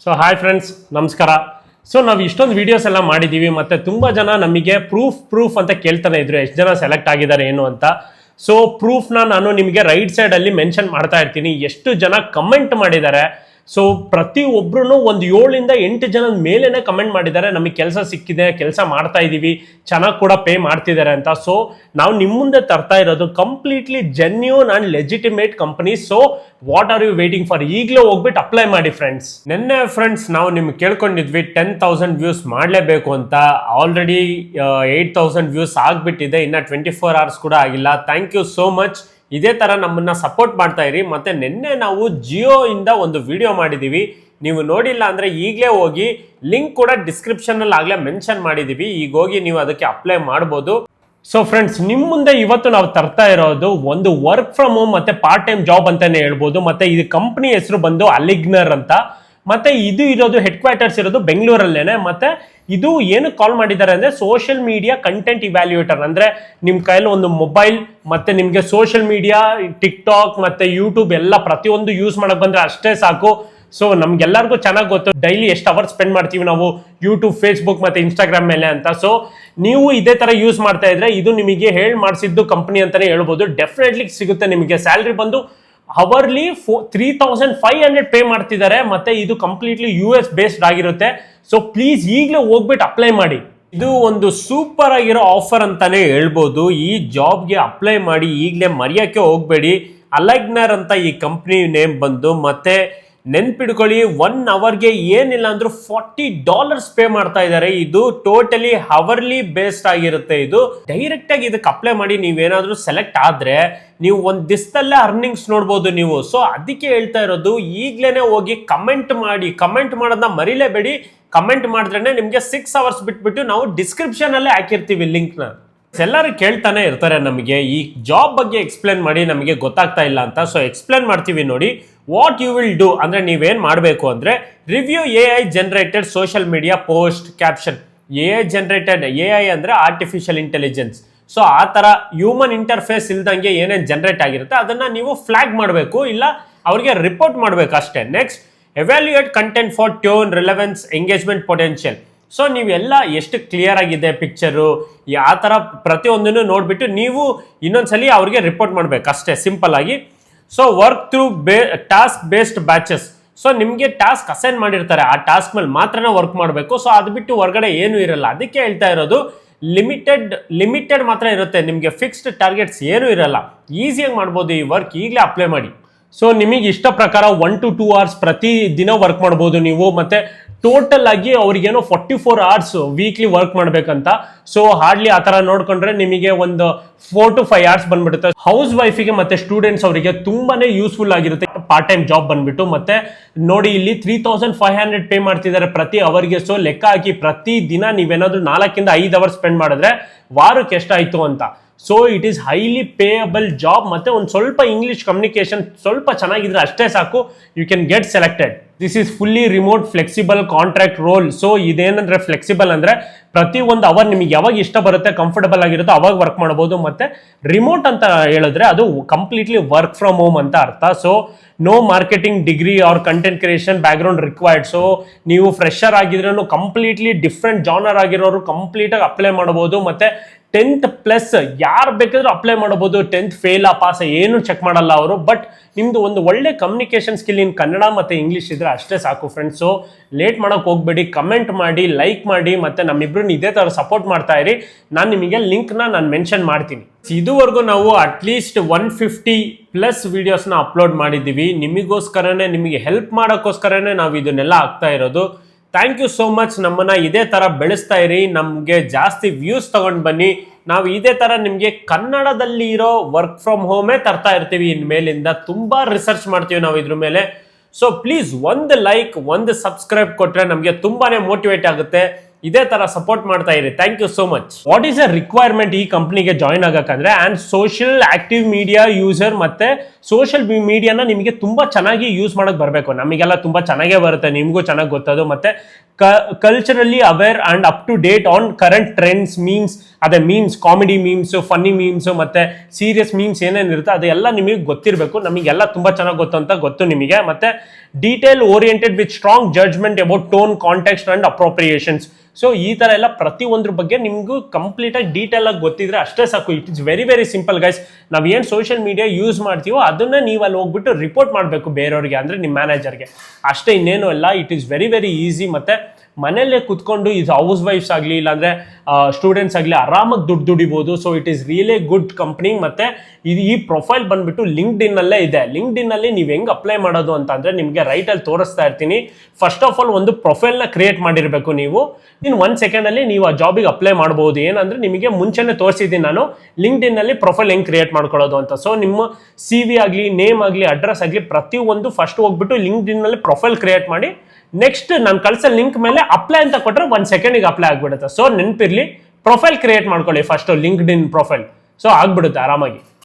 So hi friends, ನಮಸ್ಕಾರ. So ನಾವು ಇಷ್ಟೊಂದು ವಿಡಿಯೋಸ್ ಎಲ್ಲ ಮಾಡಿದ್ದೀವಿ, ಮತ್ತು ತುಂಬ ಜನ ನಮಗೆ ಪ್ರೂಫ್ ಅಂತ ಕೇಳ್ತಾನೆ ಇದ್ರು, ಎಷ್ಟು ಜನ ಸೆಲೆಕ್ಟ್ ಆಗಿದ್ದಾರೆ ಏನು ಅಂತ. ಸೊ ಪ್ರೂಫ್ನ ನಾನು ನಿಮಗೆ ರೈಟ್ ಸೈಡಲ್ಲಿ ಮೆನ್ಷನ್ ಮಾಡ್ತಾ ಇರ್ತೀನಿ, ಎಷ್ಟು ಜನ ಕಮೆಂಟ್ ಮಾಡಿದ್ದಾರೆ. ಸೊ ಪ್ರತಿಯೊಬ್ಬರೂ ಒಂದು 7 ಇಂದ 8 ಜನದ ಮೇಲೇನೆ ಕಮೆಂಟ್ ಮಾಡಿದ್ದಾರೆ, ನಮಗೆ ಕೆಲಸ ಸಿಕ್ಕಿದೆ, ಕೆಲಸ ಮಾಡ್ತಾ ಇದ್ದೀವಿ, ಚೆನ್ನಾಗಿ ಕೂಡ ಪೇ ಮಾಡ್ತಿದ್ದಾರೆ ಅಂತ. ಸೊ ನಾವು ನಿಮ್ಮ ಮುಂದೆ ತರ್ತಾ ಇರೋದು completely genuine and legitimate company. So what are you waiting for? ಈಗಲೇ ಹೋಗ್ಬಿಟ್ಟು ಅಪ್ಲೈ ಮಾಡಿ ಫ್ರೆಂಡ್ಸ್. ನಿನ್ನೆ ಫ್ರೆಂಡ್ಸ್ ನಾವು ನಿಮ್ಗೆ ಕೇಳ್ಕೊಂಡಿದ್ವಿ 10,000 ವ್ಯೂಸ್ ಮಾಡಲೇಬೇಕು ಅಂತ. ಆಲ್ರೆಡಿ 8,000 ವ್ಯೂಸ್ ಆಗಿಬಿಟ್ಟಿದೆ, ಇನ್ನು 24 hours ಕೂಡ ಆಗಿಲ್ಲ. Thank you so much. ಇದೇ ತರ ನಮ್ಮನ್ನ ಸಪೋರ್ಟ್ ಮಾಡ್ತಾ ಇರಿ. ಮತ್ತೆ ನಿನ್ನೆ ನಾವು ಜಿಯೋ ಇಂದ ಒಂದು ವಿಡಿಯೋ ಮಾಡಿದೀವಿ, ನೀವು ನೋಡಿಲ್ಲ ಅಂದ್ರೆ ಈಗಲೇ ಹೋಗಿ, ಲಿಂಕ್ ಕೂಡ ಡಿಸ್ಕ್ರಿಪ್ಷನ್ ಅಲ್ಲಿ ಆಗ್ಲೇ ಮೆನ್ಷನ್ ಮಾಡಿದೀವಿ, ಈಗ ಹೋಗಿ ನೀವು ಅದಕ್ಕೆ ಅಪ್ಲೈ ಮಾಡಬಹುದು. ಸೊ ಫ್ರೆಂಡ್ಸ್, ನಿಮ್ ಮುಂದೆ ಇವತ್ತು ನಾವು ತರ್ತಾ ಇರೋದು ಒಂದು ವರ್ಕ್ ಫ್ರಮ್ ಹೋಮ್ ಮತ್ತೆ ಪಾರ್ಟ್ ಟೈಮ್ ಜಾಬ್ ಅಂತಾನೆ ಹೇಳ್ಬೋದು. ಮತ್ತೆ ಇದು ಕಂಪನಿ ಹೆಸರು ಬಂದು ಅಲಿಗ್ನರ್ ಅಂತ. ಮತ್ತೆ ಇದು ಇರೋದು ಹೆಡ್ ಕ್ವಾರ್ಟರ್ಸ್ ಇರೋದು ಬೆಂಗಳೂರಲ್ಲೇನೆ. ಮತ್ತೆ ಇದು ಏನು ಕಾಲ್ ಮಾಡಿದ್ದಾರೆ ಅಂದ್ರೆ ಸೋಷಿಯಲ್ ಮೀಡಿಯಾ ಕಂಟೆಂಟ್ ಇವ್ಯಾಲ್ಯೂಯೇಟರ್. ಅಂದ್ರೆ ನಿಮ್ ಕೈಯಲ್ಲಿ ಒಂದು ಮೊಬೈಲ್ ಮತ್ತೆ ನಿಮ್ಗೆ ಸೋಷಿಯಲ್ ಮೀಡಿಯಾ, ಟಿಕ್ ಟಾಕ್ ಮತ್ತೆ ಯೂಟ್ಯೂಬ್ ಎಲ್ಲ ಪ್ರತಿಯೊಂದು ಯೂಸ್ ಮಾಡಕ್ ಬಂದ್ರೆ ಅಷ್ಟೇ ಸಾಕು. ಸೊ ನಮ್ಗೆಲ್ಲರಿಗೂ ಚೆನ್ನಾಗಿ ಗೊತ್ತು ಡೈಲಿ ಎಷ್ಟು ಅವರ್ ಸ್ಪೆಂಡ್ ಮಾಡ್ತೀವಿ ನಾವು ಯೂಟ್ಯೂಬ್, ಫೇಸ್ಬುಕ್ ಮತ್ತೆ ಇನ್ಸ್ಟಾಗ್ರಾಮ್ ಮೇಲೆ ಅಂತ. ಸೊ ನೀವು ಇದೇ ತರ ಯೂಸ್ ಮಾಡ್ತಾ ಇದ್ರೆ ಇದು ನಿಮಗೆ ಹೇಳಿ ಮಾಡಿಸಿದ್ದು ಕಂಪನಿ ಅಂತಾನೆ ಹೇಳ್ಬೋದು. ಡೆಫಿನೆಟ್ಲಿ ಸಿಗುತ್ತೆ ನಿಮಗೆ. ಸ್ಯಾಲ್ರಿ ಬಂದು ಅವರ್ಲಿ 3,500 ಪೇ ಮಾಡ್ತಿದ್ದಾರೆ. ಮತ್ತೆ ಇದು ಕಂಪ್ಲೀಟ್ಲಿ US ಬೇಸ್ಡ್ ಆಗಿರುತ್ತೆ. ಸೊ ಪ್ಲೀಸ್ ಈಗಲೇ ಹೋಗ್ಬಿಟ್ಟು ಅಪ್ಲೈ ಮಾಡಿ. ಇದು ಒಂದು ಸೂಪರ್ ಆಗಿರೋ ಆಫರ್ ಅಂತಾನೆ ಹೇಳ್ಬೋದು. ಈ ಜಾಬ್ಗೆ ಅಪ್ಲೈ ಮಾಡಿ, ಈಗಲೇ ಮರೆಯೋಕ್ಕೆ ಹೋಗ್ಬೇಡಿ. ಅಲೈಗ್ನರ್ ಅಂತ ಈ ಕಂಪ್ನಿ ನೇಮ್ ಬಂದು. ಮತ್ತೆ ನೆನ್ಪಿಡ್ಕೊಳ್ಳಿ, 1 ಅವರ್ಗೆ ಏನಿಲ್ಲ ಅಂದ್ರೂ $40 ಪೇ ಮಾಡ್ತಾ ಇದ್ದಾರೆ. ಇದು ಟೋಟಲಿ ಅವರ್ಲಿ ಬೇಸ್ಡ್ ಆಗಿರುತ್ತೆ. ಇದು ಡೈರೆಕ್ಟ್ ಆಗಿ ಇದಕ್ಕೆ ಅಪ್ಲೈ ಮಾಡಿ, ನೀವೇನಾದ್ರೂ ಸೆಲೆಕ್ಟ್ ಆದ್ರೆ ನೀವು ಒಂದು ದಿವಸದಲ್ಲೇ ಅರ್ನಿಂಗ್ಸ್ ನೋಡ್ಬೋದು ನೀವು. ಸೊ ಅದಕ್ಕೆ ಹೇಳ್ತಾ ಇರೋದು, ಈಗ್ಲೇನೆ ಹೋಗಿ ಕಮೆಂಟ್ ಮಾಡಿ. ಕಮೆಂಟ್ ಮಾಡೋದನ್ನ ಮರಿಲೇಬೇಡಿ. ಕಮೆಂಟ್ ಮಾಡಿದ್ರೆ ನಿಮ್ಗೆ 6 hours ಬಿಟ್ಬಿಟ್ಟು ನಾವು ಡಿಸ್ಕ್ರಿಪ್ಷನ್ ಅಲ್ಲೇ ಹಾಕಿರ್ತೀವಿ ಲಿಂಕ್ನ. ಎಲ್ಲರೂ ಕೇಳ್ತಾನೆ ಇರ್ತಾರೆ ನಮಗೆ ಈ ಜಾಬ್ ಬಗ್ಗೆ ಎಕ್ಸ್ಪ್ಲೇನ್ ಮಾಡಿ, ನಮಗೆ ಗೊತ್ತಾಗ್ತಾ ಇಲ್ಲ ಅಂತ. ಸೊ ಎಕ್ಸ್ಪ್ಲೇನ್ ಮಾಡ್ತೀವಿ ನೋಡಿ. ವಾಟ್ ಯು ವಿಲ್ ಡೂ ಅಂದ್ರೆ ನೀವೇನ್ ಮಾಡಬೇಕು ಅಂದ್ರೆ, review AI generated social media post caption. AI generated, AI ಅಂದ್ರೆ ಆರ್ಟಿಫಿಷಿಯಲ್ ಇಂಟೆಲಿಜೆನ್ಸ್. ಸೊ ಆ ತರ ಹ್ಯೂಮನ್ ಇಂಟರ್ಫೇಸ್ ಇಲ್ದಂಗೆ ಏನೇನು ಜನರೇಟ್ ಆಗಿರುತ್ತೆ ಅದನ್ನ ನೀವು ಫ್ಲಾಗ್ ಮಾಡಬೇಕು, ಇಲ್ಲ ಅವ್ರಿಗೆ ರಿಪೋರ್ಟ್ ಮಾಡಬೇಕು ಅಷ್ಟೇ. Next, evaluate content for tune, relevance, engagement potential. So ನೀವೆಲ್ಲ ಎಷ್ಟು ಕ್ಲಿಯರ್ ಆಗಿದೆ ಪಿಕ್ಚರು, ಆ ಥರ ಪ್ರತಿಯೊಂದನ್ನು ನೋಡಿಬಿಟ್ಟು ನೀವು ಇನ್ನೊಂದ್ಸಲಿ ಅವ್ರಿಗೆ ರಿಪೋರ್ಟ್ ಮಾಡಬೇಕು ಅಷ್ಟೇ, ಸಿಂಪಲ್ ಆಗಿ. So work through task based batches. So ನಿಮಗೆ ಟಾಸ್ಕ್ ಅಸೈನ್ ಮಾಡಿರ್ತಾರೆ, ಆ ಟಾಸ್ಕ್ ಮೇಲೆ ಮಾತ್ರನೇ ವರ್ಕ್ ಮಾಡಬೇಕು. ಸೊ ಅದು ಬಿಟ್ಟು ಹೊರಗಡೆ ಏನೂ ಇರಲ್ಲ. ಅದಕ್ಕೆ ಹೇಳ್ತಾ ಇರೋದು, ಲಿಮಿಟೆಡ್ ಮಾತ್ರ ಇರುತ್ತೆ, ನಿಮಗೆ ಫಿಕ್ಸ್ಡ್ ಟಾರ್ಗೆಟ್ಸ್ ಏನೂ ಇರಲ್ಲ. ಈಸಿಯಾಗಿ ಮಾಡ್ಬೋದು ಈ ವರ್ಕ್. ಈಗಲೇ ಅಪ್ಲೈ ಮಾಡಿ. ಸೊ ನಿಮಗೆ ಇಷ್ಟ ಪ್ರಕಾರ 1 to 2 hours ಪ್ರತಿ ದಿನ ವರ್ಕ್ ಮಾಡ್ಬೋದು ನೀವು. ಮತ್ತೆ ಟೋಟಲ್ ಆಗಿ ಅವ್ರಿಗೇನೋ 44 hours ವೀಕ್ಲಿ ವರ್ಕ್ ಮಾಡ್ಬೇಕಂತ. ಸೊ ಹಾರ್ಡ್ಲಿ ಆ ತರ ನೋಡ್ಕೊಂಡ್ರೆ ನಿಮಗೆ ಒಂದು 4 to 5 hours ಬಂದ್ಬಿಡುತ್ತೆ. ಹೌಸ್ ವೈಫಿಗೆ ಮತ್ತೆ ಸ್ಟೂಡೆಂಟ್ಸ್ ಅವರಿಗೆ ತುಂಬಾನೇ ಯೂಸ್ಫುಲ್ ಆಗಿರುತ್ತೆ ಪಾರ್ಟ್ ಟೈಮ್ ಜಾಬ್ ಬಂದ್ಬಿಟ್ಟು. ಮತ್ತೆ ನೋಡಿ, ಇಲ್ಲಿ 3,500 ಪೇ ಮಾಡ್ತಿದ್ದಾರೆ ಪ್ರತಿ ಅವರ್ಗೆ. ಸೊ ಲೆಕ್ಕ ಹಾಕಿ, ಪ್ರತಿ ದಿನ ನೀವೇನಾದ್ರೂ 4 ಇಂದ 5 hours ಸ್ಪೆಂಡ್ ಮಾಡಿದ್ರೆ ವಾರಕ್ಕೆ ಎಷ್ಟಾಯ್ತು ಅಂತ. So it is highly payable job. ಮತ್ತೆ ಒಂದು ಸ್ವಲ್ಪ ಇಂಗ್ಲಿಷ್ ಕಮ್ಯುನಿಕೇಶನ್ ಸ್ವಲ್ಪ ಚೆನ್ನಾಗಿದ್ರೆ ಅಷ್ಟೇ ಸಾಕು, you can get selected. This is fully remote flexible contract role. So ಇದೇನಂದ್ರೆ ಫ್ಲೆಕ್ಸಿಬಲ್ ಅಂದ್ರೆ ಪ್ರತಿ ಒಂದು ಅವರ್ ನಿಮಗೆ ಯಾವಾಗ ಇಷ್ಟ ಬರುತ್ತೆ, ಕಂಫರ್ಟಬಲ್ ಆಗಿರುತ್ತೋ ಅವಾಗ ವರ್ಕ್ ಮಾಡಬಹುದು. ಮತ್ತೆ ರಿಮೋಟ್ ಅಂತ ಹೇಳಿದ್ರೆ ಅದು ಕಂಪ್ಲೀಟ್ಲಿ ವರ್ಕ್ ಫ್ರಮ್ ಹೋಮ್ ಅಂತ ಅರ್ಥ. So no marketing degree or content creation background required. So ನೀವು ಫ್ರೆಶರ್ ಆಗಿದ್ರೂ ಕಂಪ್ಲೀಟ್ಲಿ ಡಿಫ್ರೆಂಟ್ ಜಾನರ್ ಆಗಿರೋರು ಕಂಪ್ಲೀಟ್ ಆಗಿ ಅಪ್ಲೈ ಮಾಡಬಹುದು. ಮತ್ತೆ 10th+ ಯಾರು ಬೇಕಾದ್ರೂ ಅಪ್ಲೈ ಮಾಡಬಹುದು. 10th ಫೇಲ್ ಪಾಸ್ ಏನು ಚೆಕ್ ಮಾಡಲ್ಲ ಅವರು. ಬಟ್ ನಿಮ್ದು ಒಂದು ಒಳ್ಳೆ ಕಮ್ಯುನಿಕೇಶನ್ ಸ್ಕಿಲ್ ಇನ್ ಕನ್ನಡ ಮತ್ತೆ ಇಂಗ್ಲಿಷ್ ಇದ್ರೆ ಅಷ್ಟೇ ಸಾಕು ಫ್ರೆಂಡ್ಸ್. ಸೊ ಲೇಟ್ ಮಾಡಕ್ ಹೋಗ್ಬೇಡಿ, ಕಮೆಂಟ್ ಮಾಡಿ, ಲೈಕ್ ಮಾಡಿ, ಮತ್ತೆ ನಮ್ಮಿಬ್ರು ಇದೇ ತರ ಸಪೋರ್ಟ್ ಮಾಡ್ತಾ ಇರಿ. ನಾನು ನಿಮಗೆ ಲಿಂಕ್ನ ನಾನು ಮೆನ್ಷನ್ ಮಾಡ್ತೀನಿ. ಇದುವರೆಗೂ ನಾವು ಅಟ್ಲೀಸ್ಟ್ 150+ ವಿಡಿಯೋಸ್ನ ಅಪ್ಲೋಡ್ ಮಾಡಿದ್ದೀವಿ. ನಿಮಗೋಸ್ಕರನೇ, ನಿಮಗೆ ಹೆಲ್ಪ್ ಮಾಡೋಕ್ಕೋಸ್ಕರನೇ ನಾವು ಇದನ್ನೆಲ್ಲ ಆಗ್ತಾ ಇರೋದು. Thank you so much. ನಮ್ಮನ್ನ ಇದೇ ತರ ಬೆಳೆಸ್ತಾ ಇರಿ, ನಮಗೆ ಜಾಸ್ತಿ ವ್ಯೂಸ್ ತಗೊಂಡು ಬನ್ನಿ. ನಾವು ಇದೇ ತರ ನಿಮಗೆ ಕನ್ನಡದಲ್ಲಿ ಇರೋ ವರ್ಕ್ ಫ್ರಮ್ ಹೋಮೇ ತರ್ತಾ ಇರ್ತೀವಿ ಇನ್ಮೇಲಿಂದ. ತುಂಬಾ ರಿಸರ್ಚ್ ಮಾಡ್ತೀವಿ ನಾವು ಇದ್ರ ಮೇಲೆ. ಸೊ ಪ್ಲೀಸ್ ಒಂದು ಲೈಕ್, ಒಂದು ಸಬ್ಸ್ಕ್ರೈಬ್ ಕೊಟ್ರೆ ನಮಗೆ ತುಂಬಾನೇ ಮೋಟಿವೇಟ್ ಆಗುತ್ತೆ. ಇದೇ ತರ ಸಪೋರ್ಟ್ ಮಾಡ್ತಾ ಇರಿ. Thank you so much. What is a requirement ಈ ಕಂಪ್ನಿಗೆ ಜಾಯ್ನ್ ಆಗಕ್ಕಂದ್ರೆ, and social active media user. ಮತ್ತೆ ಸೋಷಿಯಲ್ ಮೀಡಿಯಾನ ನಿಮಗೆ ತುಂಬಾ ಚೆನ್ನಾಗಿ ಯೂಸ್ ಮಾಡಕ್ ಬರಬೇಕು. ನಮಗೆಲ್ಲ ತುಂಬಾ ಚೆನ್ನಾಗೇ ಬರುತ್ತೆ, ನಿಮಗೂ ಚೆನ್ನಾಗಿ ಗೊತ್ತದು. ಮತ್ತೆ culturally aware and up to date on current trends, ಅದೇ memes, comedy memes, funny memes ಮತ್ತೆ ಸೀರಿಯಸ್ ಮೀಮ್ಸ್ ಏನೇನಿರುತ್ತೆ ಅದೆಲ್ಲ ನಿಮಗೆ ಗೊತ್ತಿರಬೇಕು. ನಮಗೆಲ್ಲ ತುಂಬಾ ಚೆನ್ನಾಗಿ ಗೊತ್ತು ನಿಮಗೆ. ಮತ್ತೆ detail oriented with strong judgement about tone, context and appropriations. So ಈ ತರ ಎಲ್ಲ ಪ್ರತಿಯೊಂದ್ರ ಬಗ್ಗೆ ನಿಮ್ಗೂ ಕಂಪ್ಲೀಟ್ ಆಗಿ ಡೀಟೇಲ್ ಆಗಿ ಗೊತ್ತಿದ್ರೆ ಅಷ್ಟೇ ಸಾಕು. It is very very simple guys. ನಾವ್ ಏನ್ ಸೋಷಿಯಲ್ ಮೀಡಿಯಾ ಯೂಸ್ ಮಾಡ್ತೀವೋ ಅದನ್ನ ನೀವು ಅಲ್ಲಿ ಹೋಗ್ಬಿಟ್ಟು ರಿಪೋರ್ಟ್ ಮಾಡಬೇಕು ಬೇರೆಯವ್ರಿಗೆ, ಅಂದ್ರೆ ನಿಮ್ಮ ಮ್ಯಾನೇಜರ್ಗೆ ಅಷ್ಟೇ, ಇನ್ನೇನು ಇಲ್ಲ. It is very very easy. ಮತ್ತೆ ಮನೆಯಲ್ಲೇ ಕುತ್ಕೊಂಡು ಇದು ಹೌಸ್ ವೈಫ್ಸ್ ಆಗಲಿ ಇಲ್ಲಾಂದ್ರೆ ಸ್ಟೂಡೆಂಟ್ಸ್ ಆಗಲಿ ಆರಾಮಾಗಿ ದುಡಿಬೋದು. So it is really good company. ಮತ್ತೆ ಈ ಪ್ರೊಫೈಲ್ ಬಂದ್ಬಿಟ್ಟು ಲಿಂಕ್ಡ್ ಇನ್ ಅಲ್ಲೇ ಇದೆ. ಲಿಂಕ್ಡ್ ಇನ್ ಅಲ್ಲಿ ನೀವು ಹೆಂಗ್ ಅಪ್ಲೈ ಮಾಡೋದು ಅಂತ ಅಂದ್ರೆ ನಿಮಗೆ ರೈಟ್ ಅಲ್ಲಿ ತೋರಿಸ್ತಾ ಇರ್ತೀನಿ. ಫಸ್ಟ್ ಆಫ್ ಆಲ್ ಒಂದು ಪ್ರೊಫೈಲ್ ನ ಕ್ರಿಯೇಟ್ ಮಾಡಿರ್ಬೇಕು ನೀವು. ಇನ್ 1 ಸೆಕೆಂಡ್ ಅಲ್ಲಿ ನೀವು ಆ ಜಾಬಿಗೆ ಅಪ್ಲೈ ಮಾಡಬಹುದು. ಏನಂದ್ರೆ ನಿಮಗೆ ಮುಂಚೆನೆ ತೋರಿಸಿದ್ದೀನಿ ನಾನು ಲಿಂಕ್ಡ್ ಇನ್ ಅಲ್ಲಿ ಪ್ರೊಫೈಲ್ ಹೆಂಗ್ ಕ್ರಿಯೇಟ್ ಮಾಡ್ಕೊಳ್ಳೋದು ಅಂತ. ಸೊ ನಿಮ್ಮ CV ಆಗಲಿ, ನೇಮ್ ಆಗಲಿ, ಅಡ್ರೆಸ್ ಆಗಲಿ ಪ್ರತಿಯೊಂದು ಫಸ್ಟ್ ಹೋಗ್ಬಿಟ್ಟು ಲಿಂಕ್ಡ್ ಇನ್ ಅಲ್ಲಿ ಪ್ರೊಫೈಲ್ ಕ್ರಿಯೇಟ್ ಮಾಡಿ ನೆಕ್ಸ್ಟ್ ನಾನು ಕಳ್ಸೋ ಲಿಂಕ್ ಮೇಲೆ ಅಪ್ಲೈ ಅಂತ ಕೊಟ್ಟರೆ 1 ಸೆಕೆಂಡಿಗೆ ಅಪ್ಲೈ ಆಗ್ಬಿಡುತ್ತೆ. ಸೊ ನೆನಪಿರ್ಲಿ, ಪ್ರೊಫೈಲ್ ಕ್ರಿಯೇಟ್ ಮಾಡ್ಕೊಳ್ಳಿ ಫಸ್ಟ್ ಲಿಂಕ್ಡ್ ಇನ್ ಪ್ರೊಫೈಲ್. ಸೊ ಆಗ್ಬಿಡುತ್ತೆ ಆರಾಮಾಗಿ.